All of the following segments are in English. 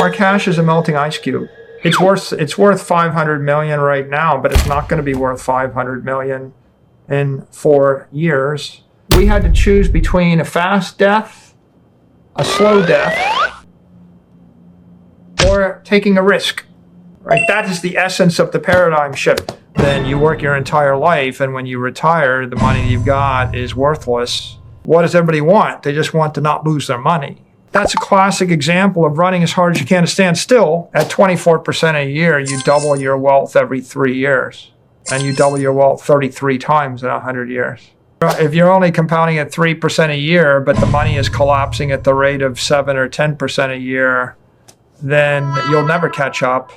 Our cash is a melting ice cube. It's worth 500 million right now, but it's not going to be worth 500 million in 4 years. We had to choose between a fast death, a slow death, or taking a risk. Right? That is the essence of the paradigm shift. Then you work your entire life, and when you retire, the money you've got is worthless. What does everybody want? They just want to not lose their money. That's a classic example of running as hard as you can to stand still. At 24% a year, you double your wealth every 3 years. And you double your wealth 33 times in 100 years. If you're only compounding at 3% a year, but the money is collapsing at the rate of 7 or 10% a year, then you'll never catch up.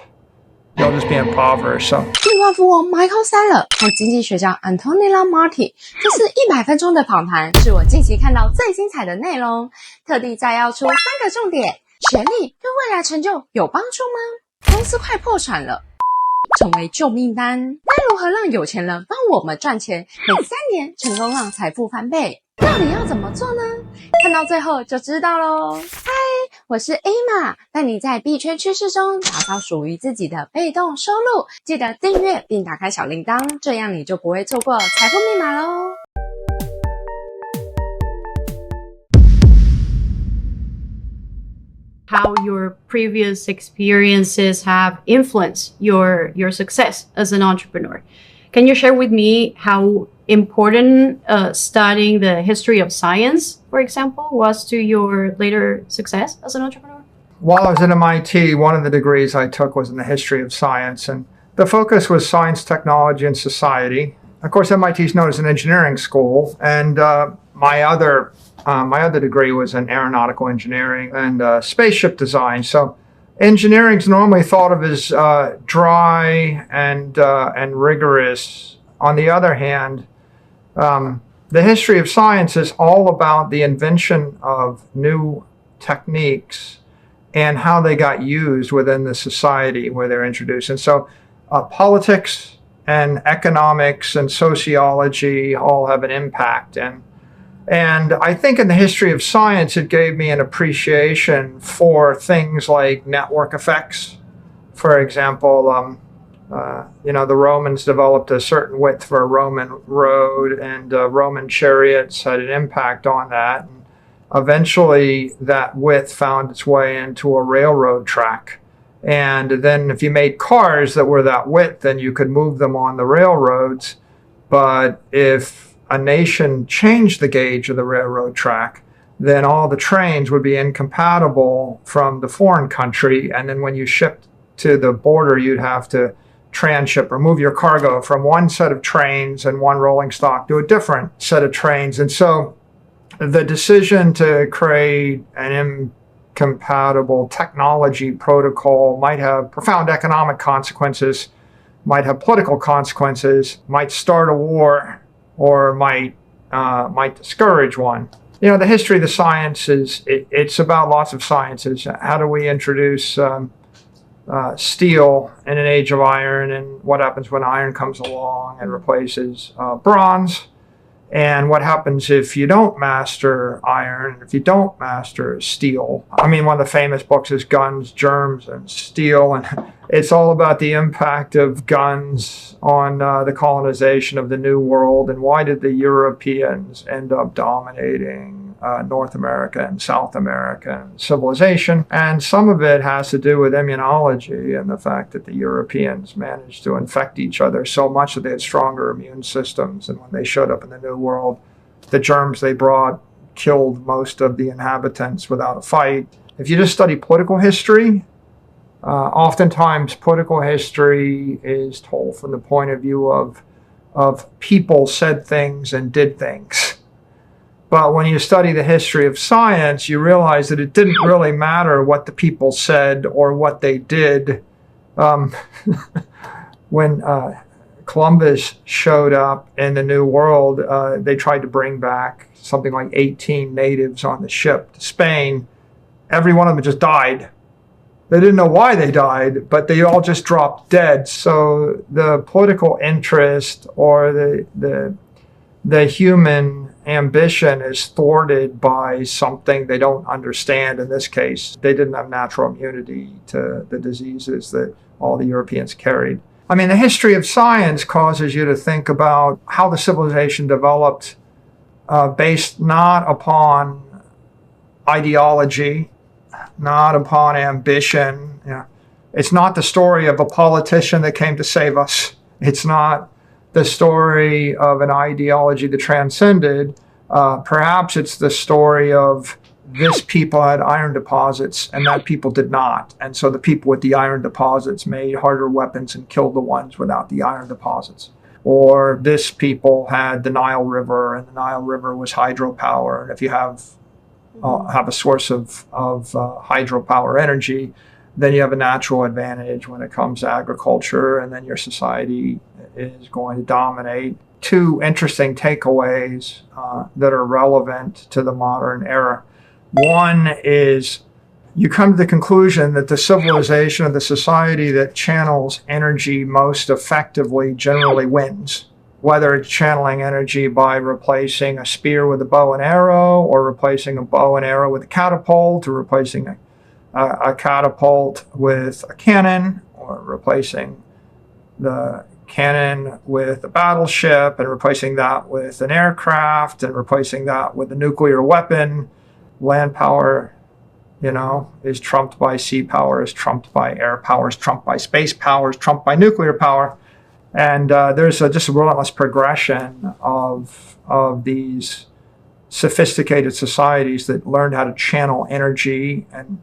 You'll just be impoverished. So. 亿万富翁 Michael Saylor 和经济学家 Antonella Marti， 这是100分钟的访谈，是我近期看到最精彩的内容，特地摘要出3个重点：学历对未来成就有帮助吗？公司快破产了，成为救命丹，该如何让有钱人帮我们赚钱？每3年成功让财富翻倍，到底要怎么做呢？看到最后就知道咯。嗨，我是 Emma， 带你在币圈趋势中打造属于自己的被动收入。记得订阅并打开小铃铛，这样你就不会错过财富密码咯。How your previous experiences have influenced your success as an entrepreneur. Can you share with me how important studying the history of science, for example, was to your later success as an entrepreneur? While I was at MIT, one of the degrees I took was in the history of science, and the focus was science, technology, and society. Of course, MIT is known as an engineering school, and my other degree was in aeronautical engineering and spaceship design. So engineering is normally thought of as dry and rigorous. On the other hand, the history of science is all about the invention of new techniques and how they got used within the society where they're introduced. And so politics and economics and sociology all have an impact. And I think in the history of science, it gave me an appreciation for things like network effects. For example, the Romans developed a certain width for a Roman road, and Roman chariots had an impact on that. And eventually, that width found its way into a railroad track. And then if you made cars that were that width, then you could move them on the railroads. But if a nation changed the gauge of the railroad track, then all the trains would be incompatible from the foreign country. And then when you shipped to the border, you'd have to transship or move your cargo from one set of trains and one rolling stock to a different set of trains. And so the decision to create an incompatible technology protocol might have profound economic consequences, might have political consequences, might start a war, or might discourage one. You know, the history of the sciences, it's about lots of sciences. How do we introduce steel in an age of iron, and what happens when iron comes along and replaces bronze? And what happens if you don't master iron, if you don't master steel? I mean, one of the famous books is Guns, Germs, and Steel, and it's all about the impact of guns on the colonization of the New World, and why did the Europeans end up dominating North America and South American civilization. And some of it has to do with immunology and the fact that the Europeans managed to infect each other so much that they had stronger immune systems. And when they showed up in the New World, the germs they brought killed most of the inhabitants without a fight. If you just study political history, oftentimes political history is told from the point of view of people said things and did things. But when you study the history of science, you realize that it didn't really matter what the people said or what they did. When Columbus showed up in the New World, they tried to bring back something like 18 natives on the ship to Spain. Every one of them just died. They didn't know why they died, but they all just dropped dead. So the political interest or the human ambition is thwarted by something they don't understand. In this case, they didn't have natural immunity to the diseases that all the Europeans carried. I mean, the history of science causes you to think about how the civilization developed based not upon ideology, not upon ambition. You know, it's not the story of a politician that came to save us. It's not the story of an ideology that transcended. Perhaps it's the story of this people had iron deposits and that people did not. And so the people with the iron deposits made harder weapons and killed the ones without the iron deposits. Or this people had the Nile River, and the Nile River was hydropower. And if you have a source of hydropower energy, then you have a natural advantage when it comes to agriculture, and then your society is going to dominate. Two interesting takeaways that are relevant to the modern era. One is you come to the conclusion that the civilization of the society that channels energy most effectively generally wins. Whether it's channeling energy by replacing a spear with a bow and arrow, or replacing a bow and arrow with a catapult, or replacing a catapult with a cannon, or replacing the cannon with a battleship, and replacing that with an aircraft, and replacing that with a nuclear weapon. Land power, is trumped by sea power, is trumped by air power, is trumped by space power, is trumped by nuclear power. And there's just a relentless progression of these sophisticated societies that learned how to channel energy, and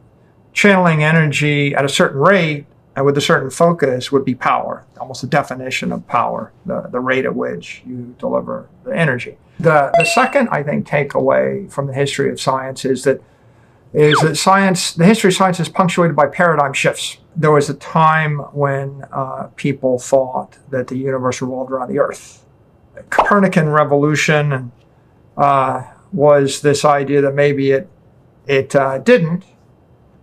channeling energy at a certain rate and with a certain focus would be power, almost the definition of power, the rate at which you deliver the energy. The second, I think, takeaway from the history of science is that science, the history of science is punctuated by paradigm shifts. There was a time when people thought that the universe revolved around the Earth. The Copernican revolution was this idea that maybe it didn't.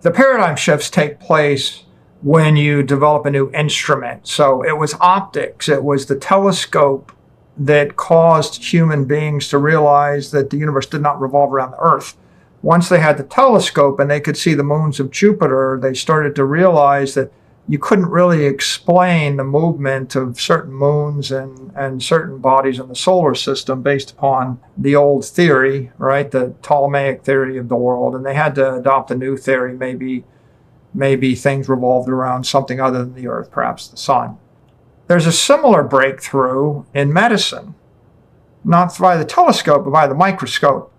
The paradigm shifts take place when you develop a new instrument. So it was optics, it was the telescope that caused human beings to realize that the universe did not revolve around the Earth. Once they had the telescope and they could see the moons of Jupiter, they started to realize that you couldn't really explain the movement of certain moons and certain bodies in the solar system based upon the old theory, right? The Ptolemaic theory of the world. And they had to adopt a new theory. Maybe things revolved around something other than the Earth, perhaps the sun. There's a similar breakthrough in medicine, not via the telescope, but via the microscope,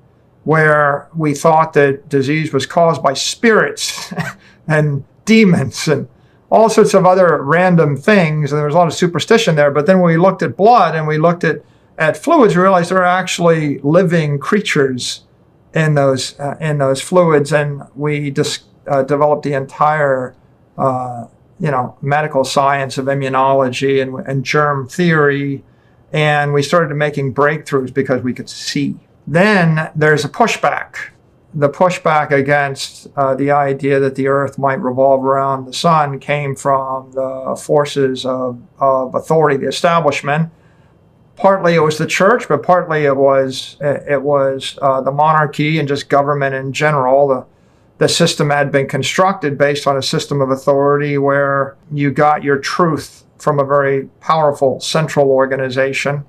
where we thought that disease was caused by spirits and demons and all sorts of other random things. And there was a lot of superstition there. But then when we looked at blood and we looked at fluids, we realized there were actually living creatures in those fluids. And we developed the entire medical science of immunology and germ theory. And we started making breakthroughs because we could see. Then there's a pushback. The pushback against the idea that the Earth might revolve around the sun came from the forces of authority, the establishment. Partly it was the church, but partly it was the monarchy and just government in general. The system had been constructed based on a system of authority where you got your truth from a very powerful central organization.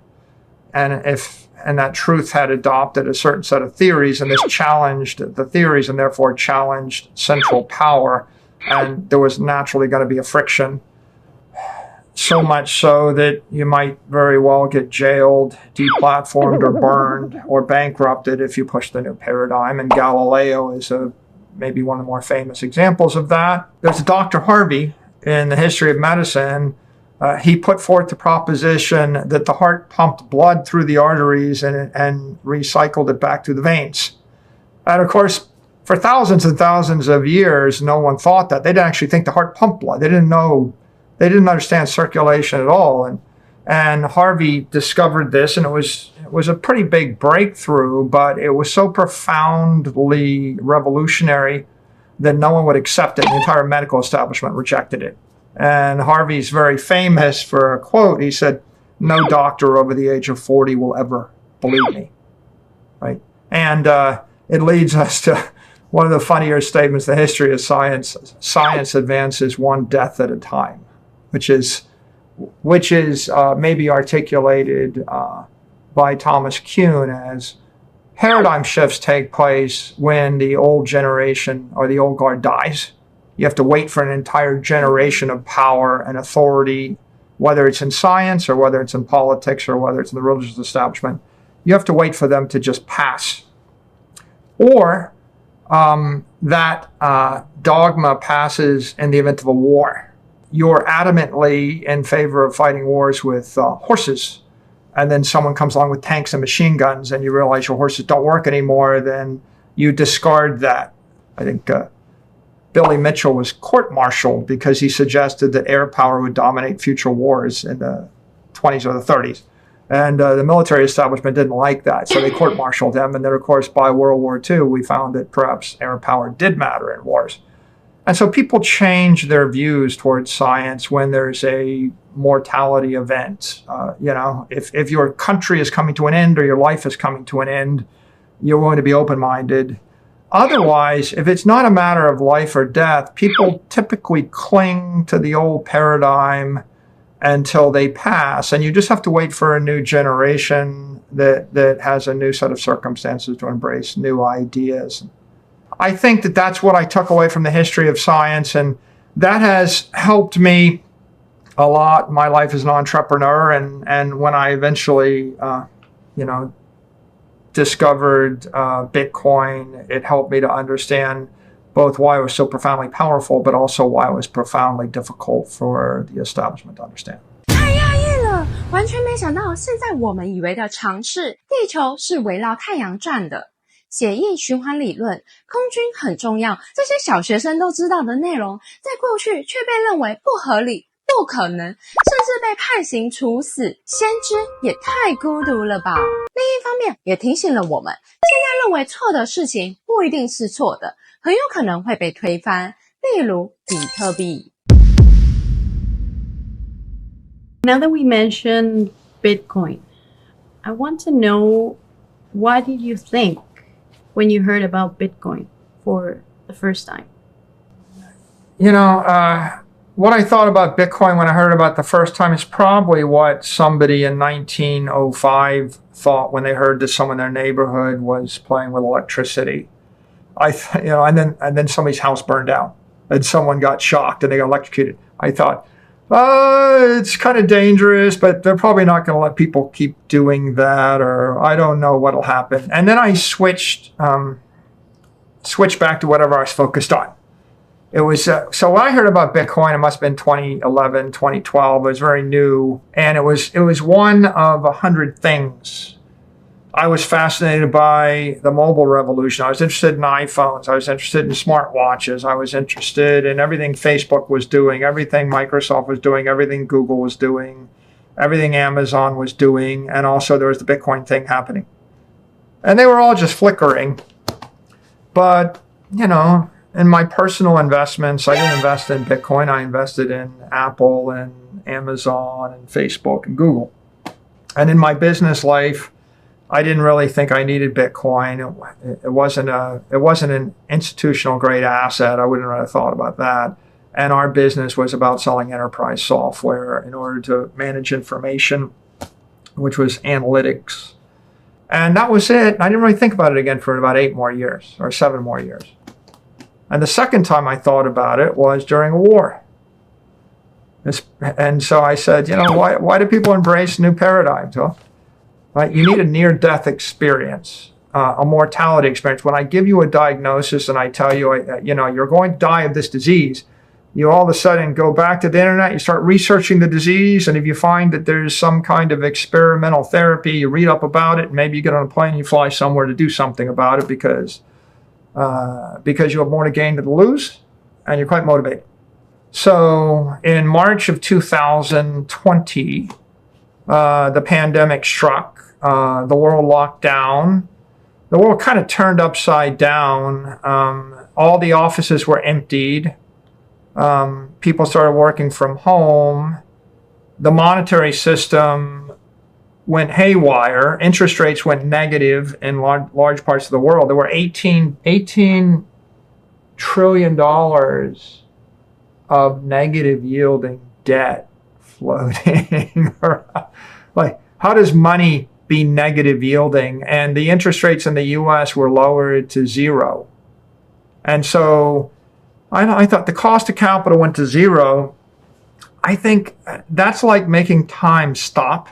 And that truth had adopted a certain set of theories, and this challenged the theories and therefore challenged central power. And there was naturally going to be a friction. So much so that you might very well get jailed, deplatformed, or burned, or bankrupted if you push the new paradigm. And Galileo is maybe one of the more famous examples of that. There's a Dr. Harvey in the history of medicine. He put forth the proposition that the heart pumped blood through the arteries and recycled it back through the veins. And of course, for thousands and thousands of years, no one thought that. They didn't actually think the heart pumped blood. They didn't understand circulation at all. And Harvey discovered this, and it was a pretty big breakthrough, but it was so profoundly revolutionary that no one would accept it. The entire medical establishment rejected it. And Harvey's very famous for a quote. He said, "No doctor over the age of 40 will ever believe me." And it leads us to one of the funnier statements in the history of science. Science advances one death at a time, which is maybe articulated by Thomas Kuhn as paradigm shifts take place when the old generation or the old guard dies. You have to wait for an entire generation of power and authority, whether it's in science or whether it's in politics or whether it's in the religious establishment. You have to wait for them to just pass. Or that dogma passes in the event of a war. You're adamantly in favor of fighting wars with horses, and then someone comes along with tanks and machine guns and you realize your horses don't work anymore, then you discard that. I think Billy Mitchell was court-martialed because he suggested that air power would dominate future wars in the 20s or the 30s. And the military establishment didn't like that, so they court-martialed him. And then, of course, by World War II, we found that perhaps air power did matter in wars. And so people change their views towards science when there's a mortality event. If your country is coming to an end or your life is coming to an end, you're going to be open-minded. Otherwise, if it's not a matter of life or death, people typically cling to the old paradigm until they pass. And you just have to wait for a new generation that has a new set of circumstances to embrace new ideas. I think that that's what I took away from the history of science, and that has helped me a lot in my life as an entrepreneur. And when I eventually, discovered Bitcoin, it helped me to understand both why it was so profoundly powerful, but also why it was profoundly difficult for the establishment to understand. 太讶异了，完全没想到，现在我们以为的常识，地球是围绕太阳转的。血液循环理论、空军很重要，这些小学生都知道的内容，在过去却被认为不合理、不可能，甚至被判刑处死。先知也太孤独了吧！另一方面，也提醒了我们，现在认为错的事情不一定是错的，很有可能会被推翻。例如比特币。Now that we mentioned Bitcoin, I want to know, what did you think when you heard about Bitcoin for the first time? What I thought about Bitcoin when I heard about it the first time is probably what somebody in 1905 thought when they heard that someone in their neighborhood was playing with electricity. And then somebody's house burned down and someone got shocked and they got electrocuted. I thought, it's kind of dangerous, but they're probably not going to let people keep doing that, or I don't know what'll happen. And then I switched back to whatever I was focused on. It was, so when I heard about Bitcoin, it must have been 2011, 2012. It was very new. And it was one of 100 things. I was fascinated by the mobile revolution. I was interested in iPhones. I was interested in smartwatches. I was interested in everything Facebook was doing, everything Microsoft was doing, everything Google was doing, everything Amazon was doing. And also there was the Bitcoin thing happening. And they were all just flickering. But, in my personal investments, I didn't invest in Bitcoin. I invested in Apple and Amazon and Facebook and Google. And in my business life, I didn't really think I needed Bitcoin. It wasn't an institutional grade asset. I wouldn't have thought about that. And our business was about selling enterprise software in order to manage information, which was analytics. And that was it. I didn't really think about it again for about 8 more years or 7 more years. And the second time I thought about it was during a war. And so I said, why do people embrace new paradigms? Well, right? You need a near-death experience, a mortality experience. When I give you a diagnosis and I tell you, you're going to die of this disease, you all of a sudden go back to the internet, you start researching the disease, and if you find that there's some kind of experimental therapy, you read up about it, and maybe you get on a plane and you fly somewhere to do something about it because you have more to gain than to lose, and you're quite motivated. So in March of 2020, the pandemic struck. The world locked down. The world kind of turned upside down. All the offices were emptied. People started working from home. The monetary system went haywire. Interest rates went negative in large parts of the world. There were $18 trillion of negative yielding debt floating around. Like, how does money be negative yielding? And the interest rates in the US were lowered to zero. And so I thought the cost of capital went to zero. I think that's like making time stop,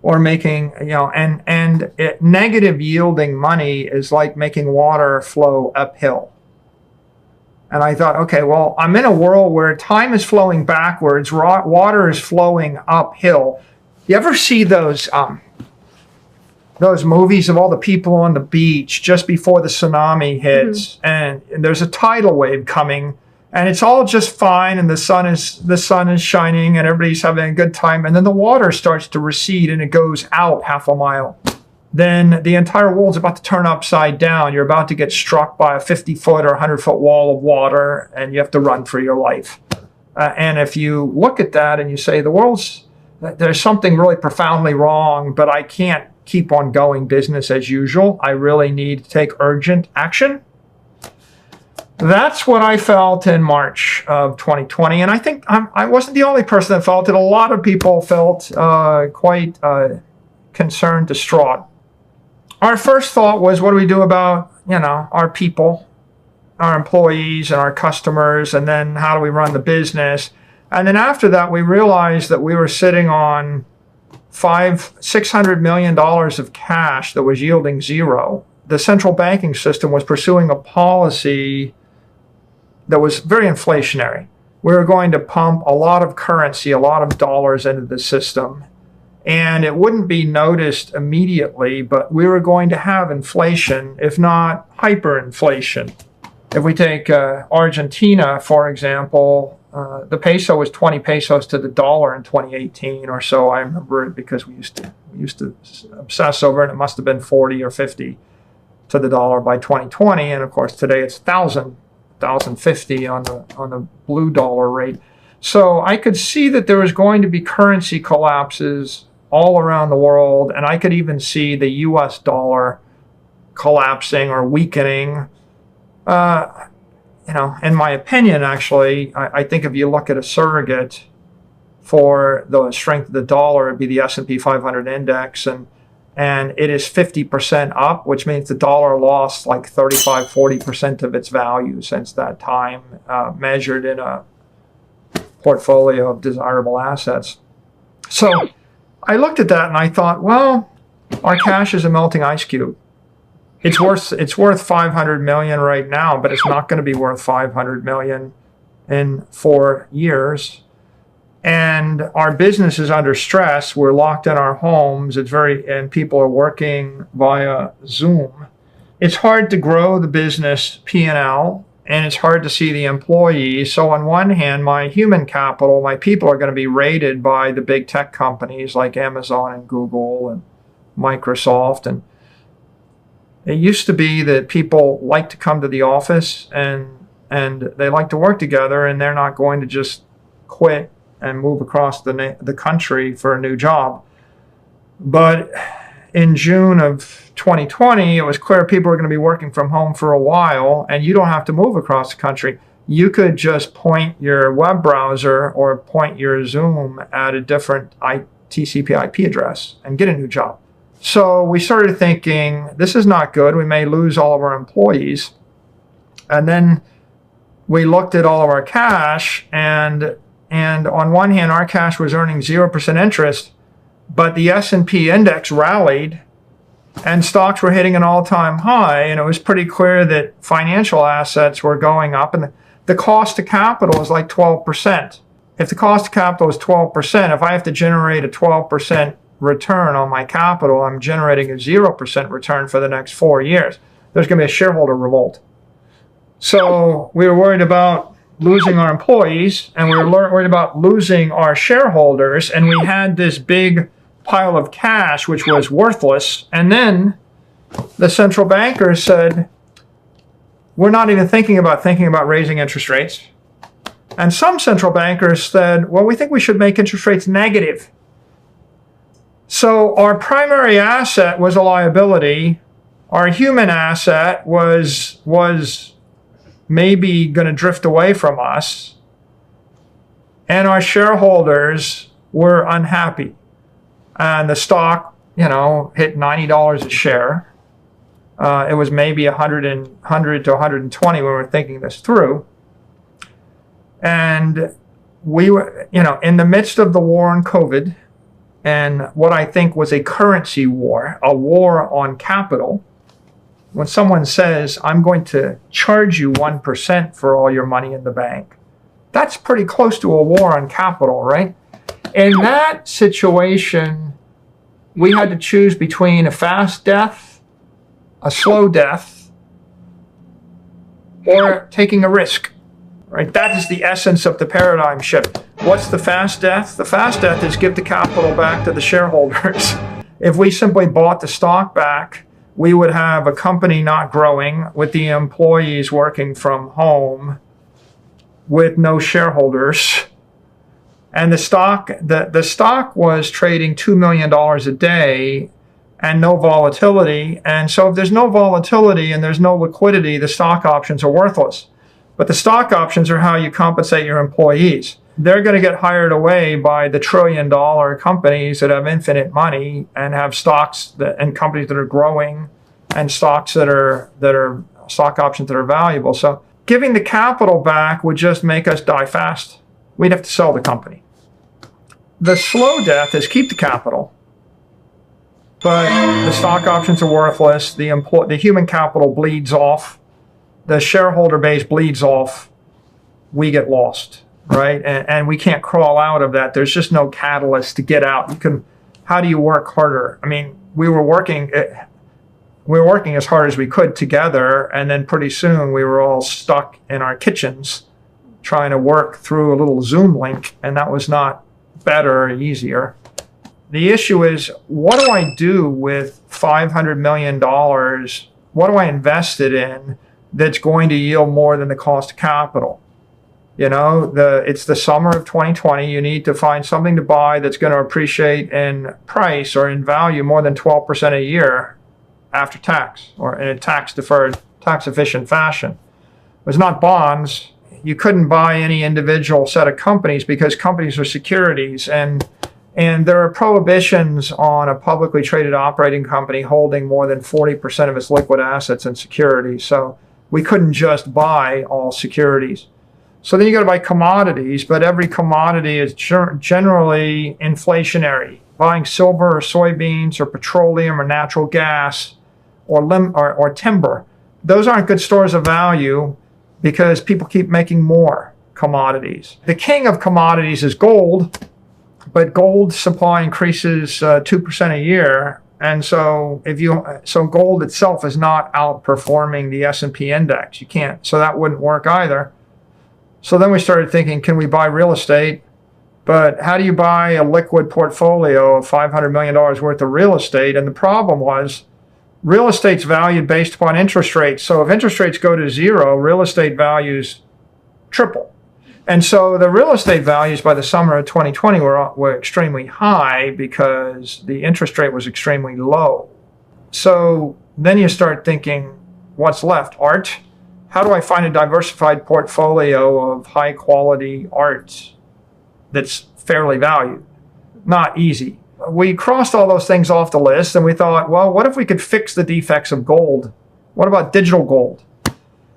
or making, negative yielding money is like making water flow uphill. And I thought, okay, well, I'm in a world where time is flowing backwards, water is flowing uphill. You ever see those movies of all the people on the beach just before the tsunami hits, and there's a tidal wave coming, and it's all just fine, and the sun is shining, and everybody's having a good time, and then the water starts to recede, and it goes out half a mile. Then the entire world's about to turn upside down. You're about to get struck by a 50-foot or 100-foot wall of water, and you have to run for your life. And if you look at that and you say, there's something really profoundly wrong, but I can't keep on going business as usual. I really need to take urgent action. That's what I felt in March of 2020. And I think I wasn't the only person that felt it. A lot of people felt quite concerned, distraught. Our first thought was, what do we do about, our people, our employees and our customers, and then how do we run the business? And then after that, we realized that we were sitting on $600 million of cash that was yielding zero. The central banking system was pursuing a policy that was very inflationary. We were going to pump a lot of currency, a lot of dollars into the system, and it wouldn't be noticed immediately, but we were going to have inflation, if not hyperinflation. If we take Argentina, for example, the peso was 20 pesos to the dollar in 2018 or so. I remember it because we used to obsess over it. It must have been 40 or 50 to the dollar by 2020, and of course today it's 1,050 on the blue dollar rate. So I could see that there was going to be currency collapses all around the world, and I could even see the US dollar collapsing or weakening. In my opinion, actually, I think if you look at a surrogate for the strength of the dollar, it'd be the S&P 500 index, and it is 50% up, which means the dollar lost like 35-40% of its value since that time, measured in a portfolio of desirable assets. So I looked at that and I thought, well, our cash is a melting ice cube. It's worth 500 million right now, but it's not going to be worth 500 million in 4 years. And our business is under stress. We're locked in our homes. And people are working via Zoom. It's hard to grow the business P&L, and it's hard to see the employees. So on one hand, my human capital, my people are going to be rated by the big tech companies like Amazon and Google and Microsoft. And it used to be that people like to come to the office and they like to work together, and they're not going to just quit and move across the country for a new job. But in June of 2020, it was clear people were going to be working from home for a while, and you don't have to move across the country. You could just point your web browser or point your Zoom at a different TCP/IP address and get a new job. So we started thinking, this is not good. We may lose all of our employees. And then we looked at all of our cash, and on one hand, our cash was earning 0% interest, but the S&P index rallied and stocks were hitting an all-time high, and it was pretty clear that financial assets were going up, and the cost of capital is like 12%. If the cost of capital is 12%, if I have to generate a 12% return on my capital, I'm generating a 0% return for the next 4 years. There's going to be a shareholder revolt. So we were worried about losing our employees, and we were worried about losing our shareholders, and we had this big pile of cash which was worthless. And then the central bankers said, we're not even thinking about raising interest rates. And some central bankers said, well, we think we should make interest rates negative. So our primary asset was a liability. Our human asset was maybe going to drift away from us. And our shareholders were unhappy. And the stock, hit $90 a share. It was maybe 100 to 120 when we were thinking this through. And we were, in the midst of the war on COVID, and what I think was a currency war, a war on capital. When someone says, I'm going to charge you 1% for all your money in the bank, that's pretty close to a war on capital, right? In that situation, we had to choose between a fast death, a slow death, or taking a risk, right? That is the essence of the paradigm shift. What's the fast death? The fast death is give the capital back to the shareholders. If we simply bought the stock back, we would have a company not growing with the employees working from home with no shareholders. And the stock was trading $2 million a day and no volatility. And so if there's no volatility and there's no liquidity, the stock options are worthless. But the stock options are how you compensate your employees. They're going to get hired away by the trillion-dollar companies that have infinite money and have stocks and companies that are growing and stocks that are stock options that are valuable. So giving the capital back would just make us die fast. We'd have to sell the company. The slow death is keep the capital, but the stock options are worthless. The human capital bleeds off. The shareholder base bleeds off. We get lost. Right? And we can't crawl out of that. There's just no catalyst to get out. How do you work harder? I mean, we were working as hard as we could together. And then pretty soon we were all stuck in our kitchens trying to work through a little Zoom link. And that was not better or easier. The issue is, what do I do with $500 million? What do I invest it in that's going to yield more than the cost of capital? It's the summer of 2020. You need to find something to buy that's going to appreciate in price or in value more than 12% a year after tax or in a tax-deferred, tax-efficient fashion. It was not bonds. You couldn't buy any individual set of companies because companies are securities. And there are prohibitions on a publicly traded operating company holding more than 40% of its liquid assets in securities. So we couldn't just buy all securities. So then you got to buy commodities, but every commodity is generally inflationary. Buying silver or soybeans or petroleum or natural gas or timber, those aren't good stores of value because people keep making more commodities. The king of commodities is gold, but gold supply increases 2% a year. And so gold itself is not outperforming the S&P index. You can't, so that wouldn't work either. So then we started thinking, can we buy real estate? But how do you buy a liquid portfolio of $500 million worth of real estate? And the problem was real estate's valued based upon interest rates. So if interest rates go to zero, real estate values triple. And so the real estate values by the summer of 2020 were extremely high because the interest rate was extremely low. So then you start thinking, what's left? Art? How do I find a diversified portfolio of high quality art that's fairly valued? Not easy. We crossed all those things off the list and we thought, well, what if we could fix the defects of gold? What about digital gold?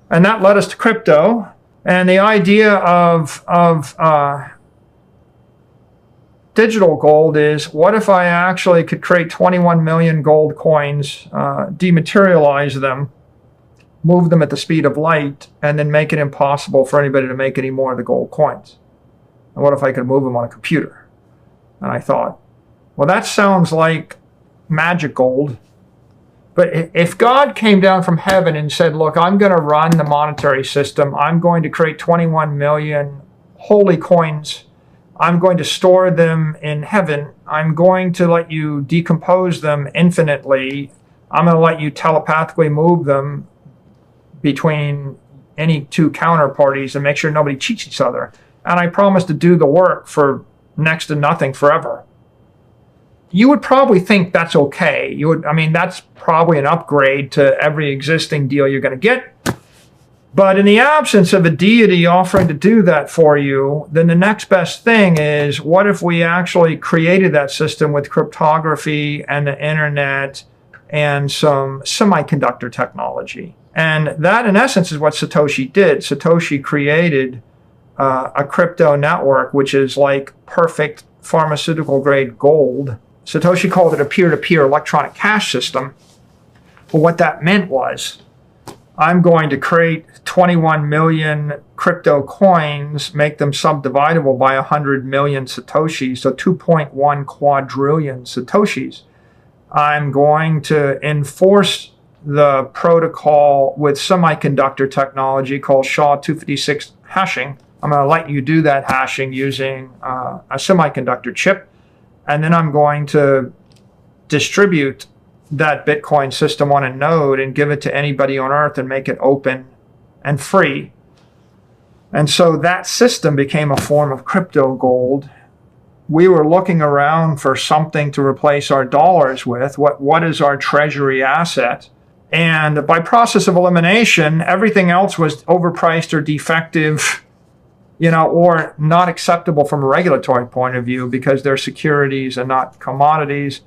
And that led us to crypto. And the idea of digital gold is, what if I actually could create 21 million gold coins, dematerialize them, move them at the speed of light, and then make it impossible for anybody to make any more of the gold coins? And what if I could move them on a computer? And I thought, well, that sounds like magic gold. But if God came down from heaven and said, look, I'm going to run the monetary system. I'm going to create 21 million holy coins. I'm going to store them in heaven. I'm going to let you decompose them infinitely. I'm going to let you telepathically move them between any two counterparties and make sure nobody cheats each other. And I promise to do the work for next to nothing forever. you would probably think that's okay. That's probably an upgrade to every existing deal you're going to get. But in the absence of a deity offering to do that for you, then the next best thing is, what if we actually created that system with cryptography and the internet and some semiconductor technology? And that, in essence, is what Satoshi did. Satoshi created a crypto network, which is like perfect pharmaceutical-grade gold. Satoshi called it a peer-to-peer electronic cash system. But what that meant was, I'm going to create 21 million crypto coins, make them subdividable by 100 million Satoshis, so 2.1 quadrillion Satoshis. I'm going to enforce the protocol with semiconductor technology called SHA-256 hashing. I'm going to let you do that hashing using a semiconductor chip. And then I'm going to distribute that Bitcoin system on a node and give it to anybody on earth and make it open and free. And so that system became a form of crypto gold. We were looking around for something to replace our dollars with. What is our treasury asset? And by process of elimination, everything else was overpriced or defective, or not acceptable from a regulatory point of view because they're securities and not commodities.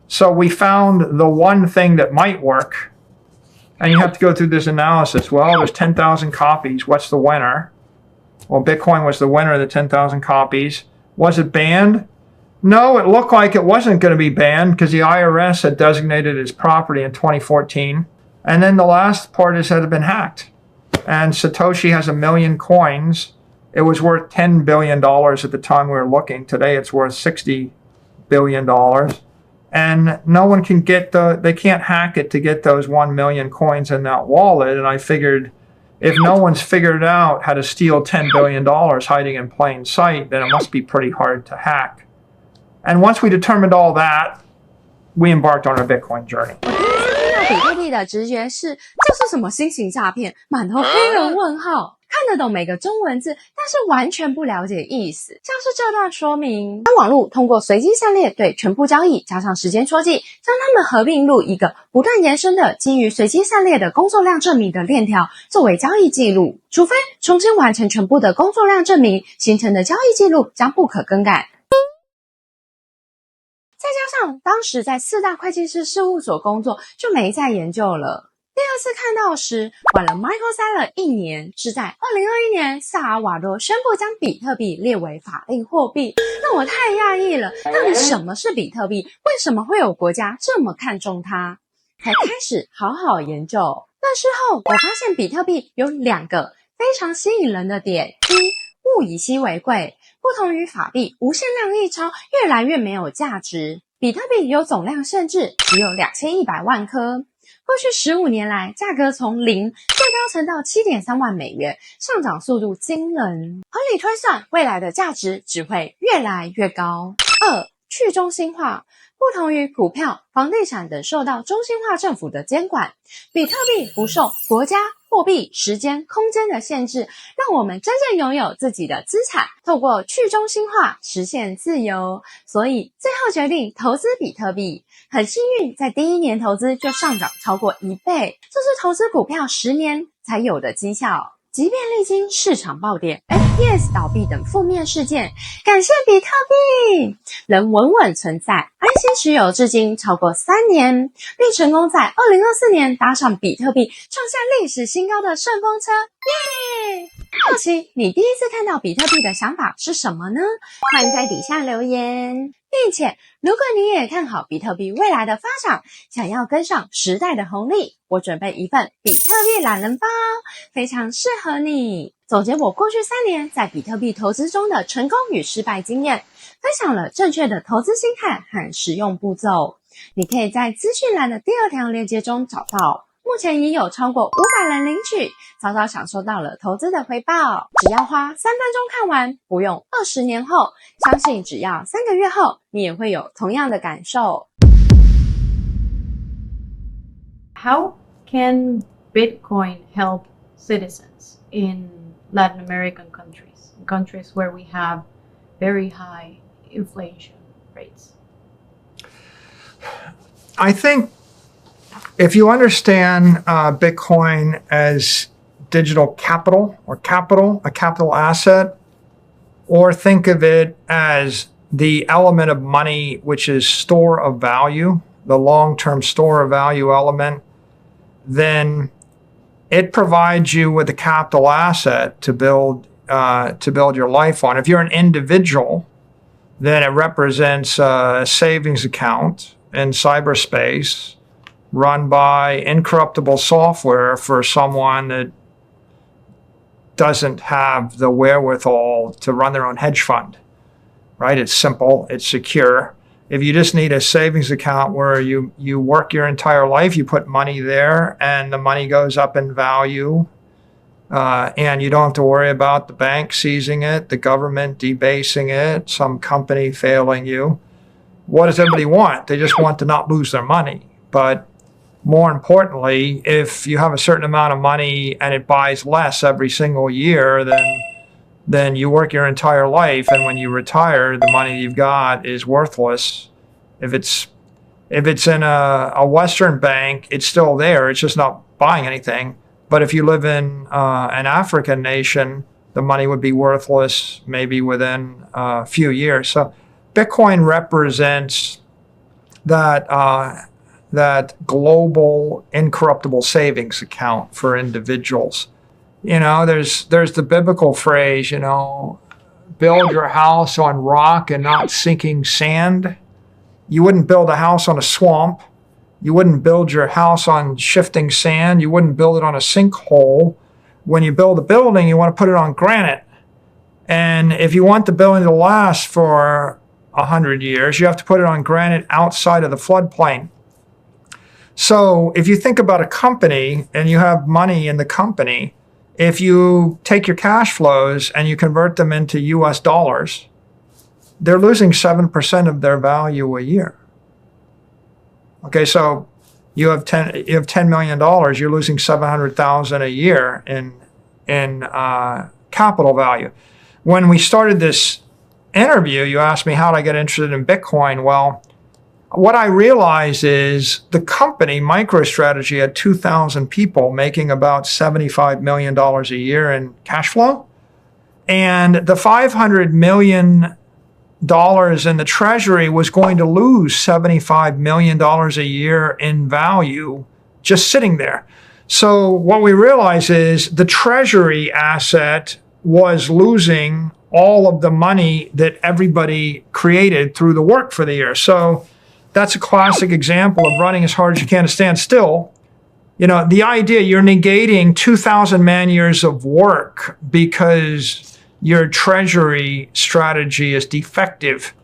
So we found the one thing that might work, and you have to go through this analysis. Well, there's 10,000 copies. What's the winner? Well, Bitcoin was the winner of the 10,000 copies. Was it banned? No, it looked like it wasn't going to be banned because the IRS had designated it as property in 2014. And then the last part is that it had been hacked. And Satoshi has 1 million coins. It was worth $10 billion at the time we were looking. Today it's worth $60 billion. And no one can they can't hack it to get those 1 million coins in that wallet. And I figured, if no one's figured out how to steal $10 billion hiding in plain sight, then it must be pretty hard to hack. And once we determined all that, we embarked on our Bitcoin journey. 我第一次听到比特币的直觉是，这是什么新型诈骗？满头黑人问号。看得懂每个中文字，但是完全不了解意思。像是这段说明，当网络通过随机散列对全部交易加上时间戳记，将它们合并入一个不断延伸的基于随机散列的工作量证明的链条，作为交易记录。除非重新完成全部的工作量证明，形成的交易记录将不可更改。再加上当时在4大会计师事务所工作，就没再研究了。第二次看到时，晚了 Michael Saylor 1年，是在2021年萨尔瓦多宣布将比特币列为法定货币，让我太讶异了。到底什么是比特币？为什么会有国家这么看重它？才开始好好研究。那时候我发现比特币有2个非常吸引人的点：一，物以稀为贵，不同于法币无限量印钞，越来越没有价值。比特币有总量限制，只有2100万颗。过去15年来，价格从0最高曾到 7.3 万美元，上涨速度惊人。合理推算，未来的价值只会越来越高。2. 去中心化，不同于股票、房地产等受到中心化政府的监管，比特币不受国家、货币、时间、空间的限制，让我们真正拥有自己的资产，透过去中心化实现自由。所以最后决定投资比特币。很幸运，在第1年投资就上涨超过1倍，这是投资股票10年才有的绩效。即便历经市场暴跌、FPS 倒闭等负面事件，感谢比特币仍稳稳存在，安心持有至今超过3年，并成功在2024年搭上比特币创下历史新高的顺风车，耶！好奇你第一次看到比特币的想法是什么呢？欢迎在底下留言。并且如果你也看好比特币未来的发展，想要跟上时代的红利，我准备一份比特币懒人包，非常适合你。总结我过去3年在比特币投资中的成功与失败经验，分享了正确的投资心态和实用步骤。你可以在资讯栏的第2条链接中找到。目前已有超过500人领取，早早享受到了投资的回报。只要花3分钟看完，不用20年后，相信只要3个月后，你也会有同样的感受。How can Bitcoin help citizens in Latin American countries where we have very high inflation rates? I think if you understand Bitcoin as digital capital, a capital asset, or think of it as the element of money which is store of value, the long-term store of value element, then it provides you with a capital asset to build your life on. If you're an individual, then it represents a savings account in cyberspace run by incorruptible software for someone that doesn't have the wherewithal to run their own hedge fund, right? It's simple, it's secure. If you just need a savings account where you work your entire life, you put money there and the money goes up in value, and you don't have to worry about the bank seizing it, the government debasing it, some company failing you. What does everybody want? They just want to not lose their money. But more importantly, if you have a certain amount of money and it buys less every single year, then you work your entire life, and when you retire, the money you've got is worthless. If it's in a Western bank, it's still there. It's just not buying anything. But if you live in an African nation, the money would be worthless maybe within a few years. So Bitcoin represents that global incorruptible savings account for individuals. You know, there's the biblical phrase, you know, build your house on rock and not sinking sand. You wouldn't build a house on a swamp. You wouldn't build your house on shifting sand. You wouldn't build it on a sinkhole. When you build a building, you want to put it on granite. And if you want the building to last for 100 years, you have to put it on granite outside of the floodplain. So if you think about a company and you have money in the company, if you take your cash flows and you convert them into US dollars, they're losing 7% of their value a year. Okay, so you have $10 million, you're losing $700,000 a year in capital value. When we started this interview, you asked me how did I get interested in Bitcoin. Well, what I realized is the company, MicroStrategy, had 2,000 people making about $75 million a year in cash flow. And the $500 million in the treasury was going to lose $75 million a year in value just sitting there. So what we realized is the treasury asset was losing all of the money that everybody created through the work for the year. So that's a classic example of running as hard as you can to stand still. You know, the idea you're negating 2,000 man years of work because your treasury strategy is defective.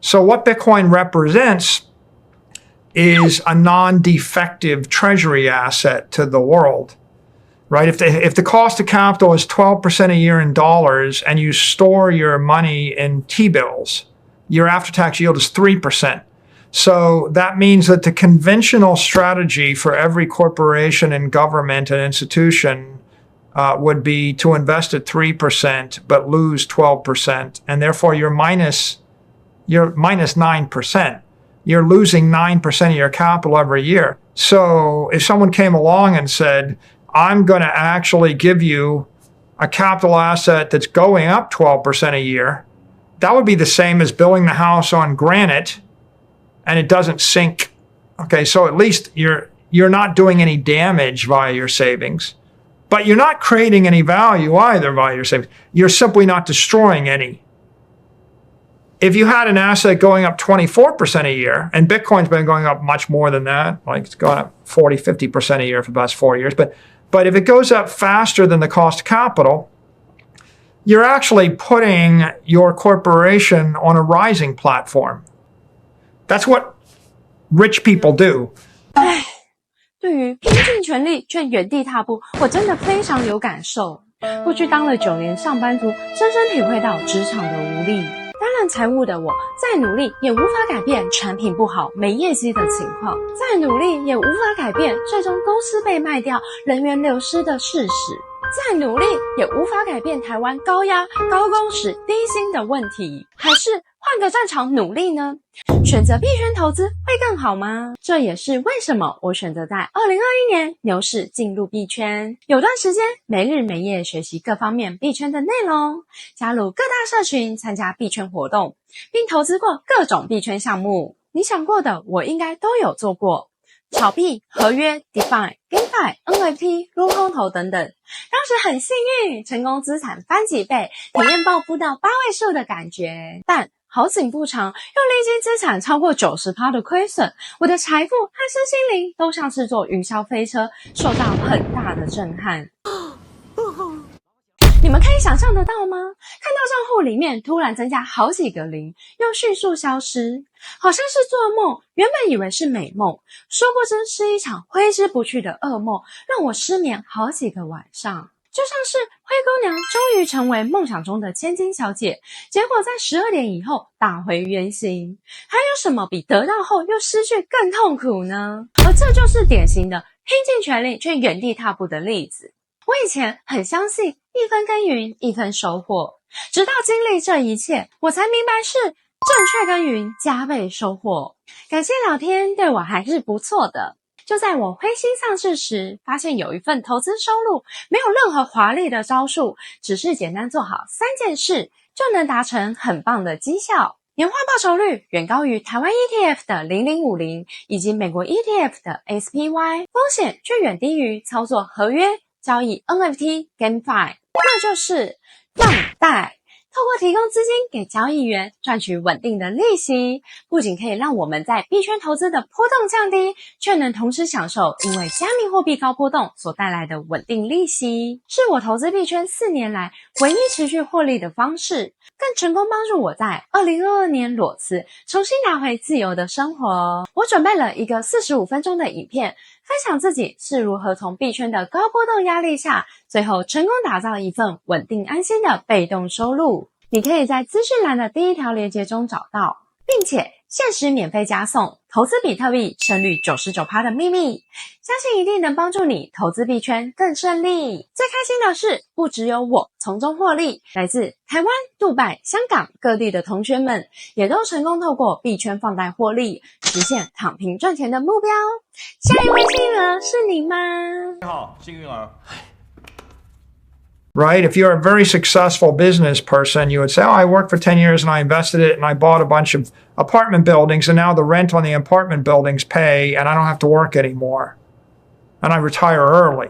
So what Bitcoin represents is a non-defective treasury asset to the world, right? If the cost of capital is 12% a year in dollars and you store your money in T-bills, your after-tax yield is 3%. So that means that the conventional strategy for every corporation and government and institution would be to invest at 3% but lose 12%, and therefore you're minus 9%. You're losing 9% of your capital every year. So if someone came along and said, I'm going to actually give you a capital asset that's going up 12% a year, that would be the same as building the house on granite and it doesn't sink. Okay, so at least you're not doing any damage via your savings, but you're not creating any value either via your savings. You're simply not destroying any. If you had an asset going up 24% a year, and Bitcoin's been going up much more than that, like it's going up 40, 50% a year for the past 4 years, but if it goes up faster than the cost of capital, you're actually putting your corporation on a rising platform. That's what rich people do. 对于拼尽全力却原地踏步，我真的非常有感受。过去当了9年上班族，深深体会到职场的无力。担任财务的我，再努力也无法改变产品不好、没业绩的情况，再努力也无法改变最终公司被卖掉、人员流失的事实，再努力也无法改变台湾高压、高工时、低薪的问题。还是换个战场努力呢？选择币圈投资会更好吗？这也是为什么我选择在2021年牛市进入币圈，有段时间没日没夜学习各方面币圈的内容，加入各大社群参加币圈活动，并投资过各种币圈项目。你想过的我应该都有做过，炒币、合约、DeFi、GameFi、NFT、撸空头等等。当时很幸运，成功资产翻几倍，体验暴富到8位数的感觉。但好景不长，又历经资产超过 90% 的亏损，我的财富和身心灵都像是坐云霄飞车，受到很大的震撼。你们可以想象得到吗？看到账户里面突然增加好几个零，又迅速消失，好像是做梦，原本以为是美梦，殊不知是一场挥之不去的噩梦，让我失眠好几个晚上。就像是灰姑娘终于成为梦想中的千金小姐，结果在12点以后打回原形。还有什么比得到后又失去更痛苦呢？而这就是典型的拼尽全力却原地踏步的例子。我以前很相信一分耕耘一分收获，直到经历这一切，我才明白是正确耕耘加倍收获。感谢老天对我还是不错的。就在我灰心丧志时，发现有一份投资收入，没有任何华丽的招数，只是简单做好3件事，就能达成很棒的绩效。年化报酬率远高于台湾 ETF 的0050以及美国 ETF 的 SPY， 风险却远低于操作合约、交易 NFT、GameFi， 那就是放贷。透过提供资金给交易员赚取稳定的利息，不仅可以让我们在币圈投资的波动降低，却能同时享受因为加密货币高波动所带来的稳定利息，是我投资币圈4年来唯一持续获利的方式，更成功帮助我在2022年裸辞，重新拿回自由的生活。我准备了一个45分钟的影片，分享自己是如何从币圈的高波动压力下，最后成功打造一份稳定安心的被动收入。你可以在资讯栏的第1条连结中找到，并且限时免费加送投资比特币胜率 99% 的秘密，相信一定能帮助你投资币圈更顺利。最开心的是，不只有我从中获利，来自台湾、杜拜、香港各地的同学们也都成功透过币圈放贷获利，实现躺平赚钱的目标。下一位幸运儿是你吗？你好，幸运儿。Right? If you're a very successful business person, you would say, oh, I worked for 10 years and I invested it and I bought a bunch of apartment buildings and now the rent on the apartment buildings pay and I don't have to work anymore. And I retire early.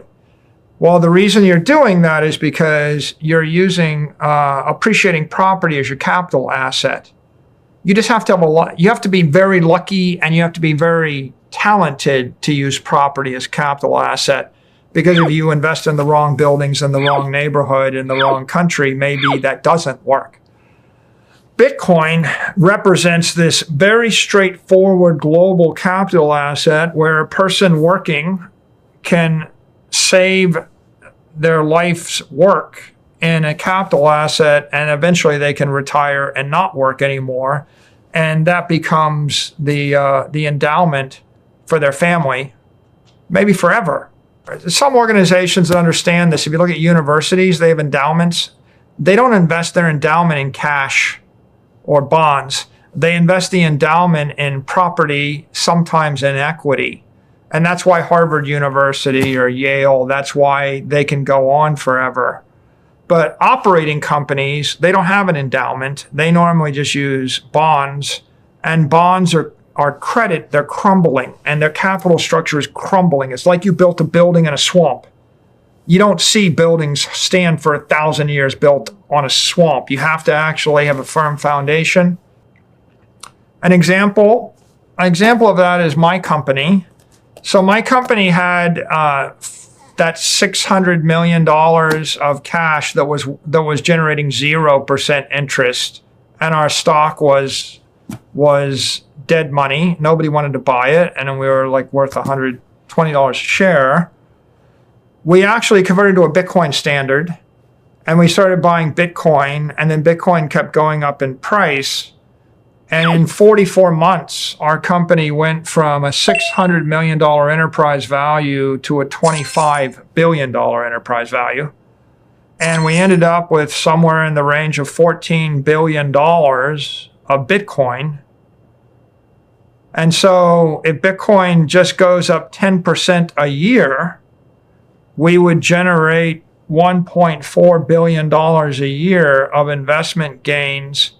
Well, the reason you're doing that is because you're using appreciating property as your capital asset. You just have to have you have to be very lucky and you have to be very talented to use property as capital asset. Because if you invest in the wrong buildings in the wrong neighborhood in the wrong country, maybe that doesn't work. Bitcoin represents this very straightforward global capital asset where a person working can save their life's work in a capital asset and eventually they can retire and not work anymore. And that becomes the endowment for their family, maybe forever. Some organizations that understand this, if you look at universities, they have endowments. They don't invest their endowment in cash or bonds. They invest the endowment in property, sometimes in equity. And that's why Harvard University or Yale, that's why they can go on forever. But operating companies, they don't have an endowment. They normally just use bonds, and bonds are credit, they're crumbling and their capital structure is crumbling. It's like you built a building in a swamp. You don't see buildings stand for 1,000 years built on a swamp. You have to actually have a firm foundation. An example of that is my company. So my company had that $600 million of cash that was generating 0% interest, and our stock was dead money. Nobody wanted to buy it, and then we were like worth $120 a share. We actually converted to a Bitcoin standard, and we started buying Bitcoin, and then Bitcoin kept going up in price. And in 44 months, our company went from a $600 million enterprise value to a $25 billion enterprise value. And we ended up with somewhere in the range of $14 billion of Bitcoin. And so if Bitcoin just goes up 10% a year, we would generate $1.4 billion a year of investment gains.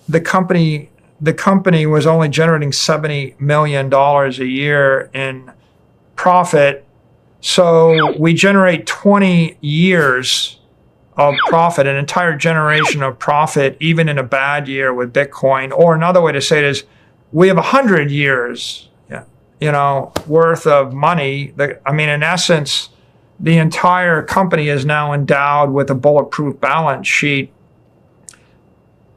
The company was only generating $70 million a year in profit. So we generate 20 years of profit, an entire generation of profit, even in a bad year with Bitcoin. Or another way to say it is, we have 100 years, worth of money. In essence, the entire company is now endowed with a bulletproof balance sheet.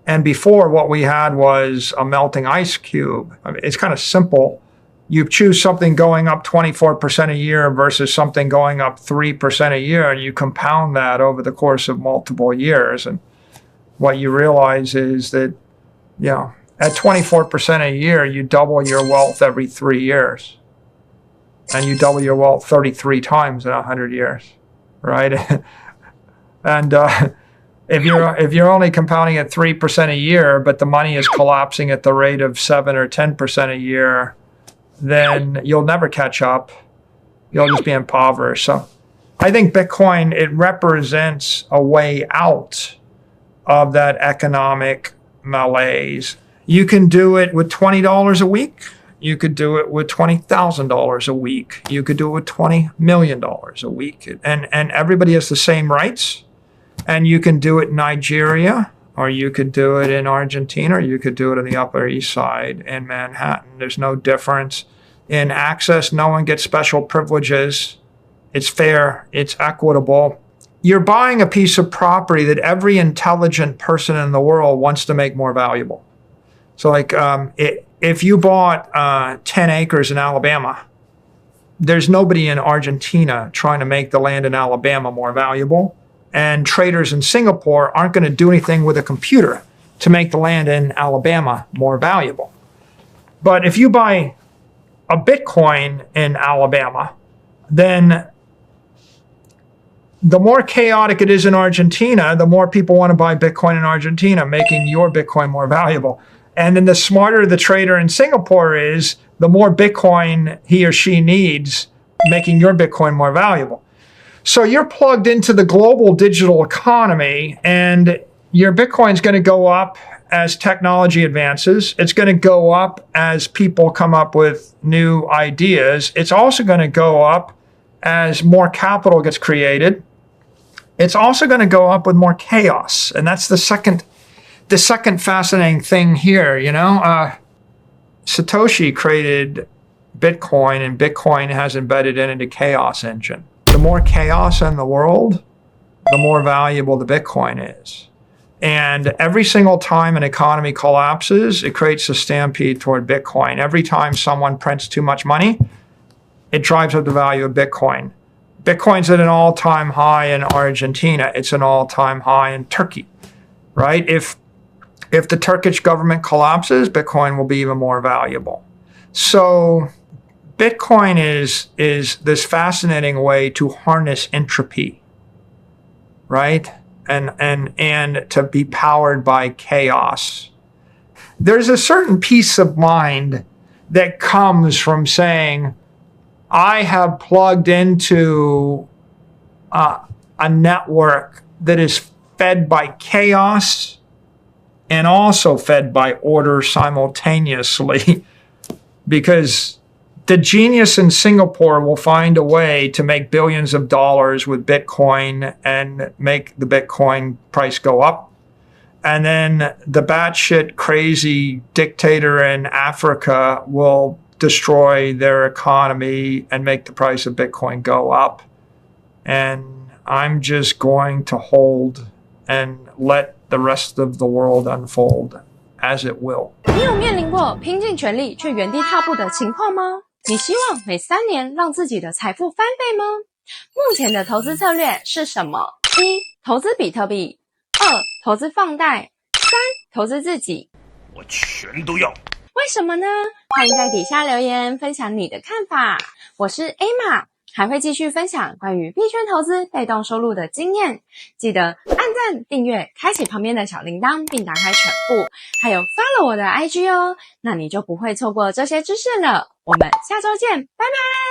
And before, what we had was a melting ice cube. It's kind of simple. You choose something going up 24% a year versus something going up 3% a year, and you compound that over the course of multiple years. And what you realize is that, at 24% a year, you double your wealth every 3 years. And you double your wealth 33 times in 100 years, right? And if you're only compounding at 3% a year, but the money is collapsing at the rate of 7 or 10% a year, then you'll never catch up. You'll just be impoverished. So I think Bitcoin, it represents a way out of that economic malaise. You can do it with $20 a week. You could do it with $20,000 a week. You could do it with $20 million a week. And everybody has the same rights. And you can do it in Nigeria, or you could do it in Argentina, or you could do it on the Upper East Side in Manhattan. There's no difference in access. No one gets special privileges. It's fair. It's equitable. You're buying a piece of property that every intelligent person in the world wants to make more valuable. So if you bought 10 acres in Alabama, there's nobody in Argentina trying to make the land in Alabama more valuable. And traders in Singapore aren't going to do anything with a computer to make the land in Alabama more valuable. But if you buy a Bitcoin in Alabama, then the more chaotic it is in Argentina, the more people want to buy Bitcoin in Argentina, making your Bitcoin more valuable. And then the smarter the trader in Singapore is, the more Bitcoin he or she needs, making your Bitcoin more valuable. So you're plugged into the global digital economy, and your Bitcoin is going to go up as technology advances. It's going to go up as people come up with new ideas. It's also going to go up as more capital gets created. It's also going to go up with more chaos. And that's the second fascinating thing here. Satoshi created Bitcoin, and Bitcoin has embedded it into chaos engine. The more chaos in the world, the more valuable the Bitcoin is. And every single time an economy collapses, it creates a stampede toward Bitcoin. Every time someone prints too much money, it drives up the value of Bitcoin. Bitcoin's at an all-time high in Argentina. It's an all-time high in Turkey, right? If the Turkish government collapses, Bitcoin will be even more valuable. So Bitcoin is this fascinating way to harness entropy, right? And to be powered by chaos. There's a certain peace of mind that comes from saying, I have plugged into a network that is fed by chaos and also fed by order simultaneously, because the genius in Singapore will find a way to make billions of dollars with Bitcoin and make the Bitcoin price go up. And then the batshit crazy dictator in Africa will destroy their economy and make the price of Bitcoin go up. And I'm just going to hold and let the rest of the world unfold as it will. 你有面临过拼尽全力却原地踏步的情况吗？你希望每3年让自己的财富翻倍吗？目前的投资策略是什么？ 1. 投资比特币 2. 投资放贷 3. 投资自己。我全都要。为什么呢？欢迎在底下留言分享你的看法。我是 Emma，还会继续分享关于币圈投资被动收入的经验。记得按赞、订阅、开启旁边的小铃铛，并打开全部，还有 follow 我的 IG 哦，那你就不会错过这些知识了。我们下周见，拜拜。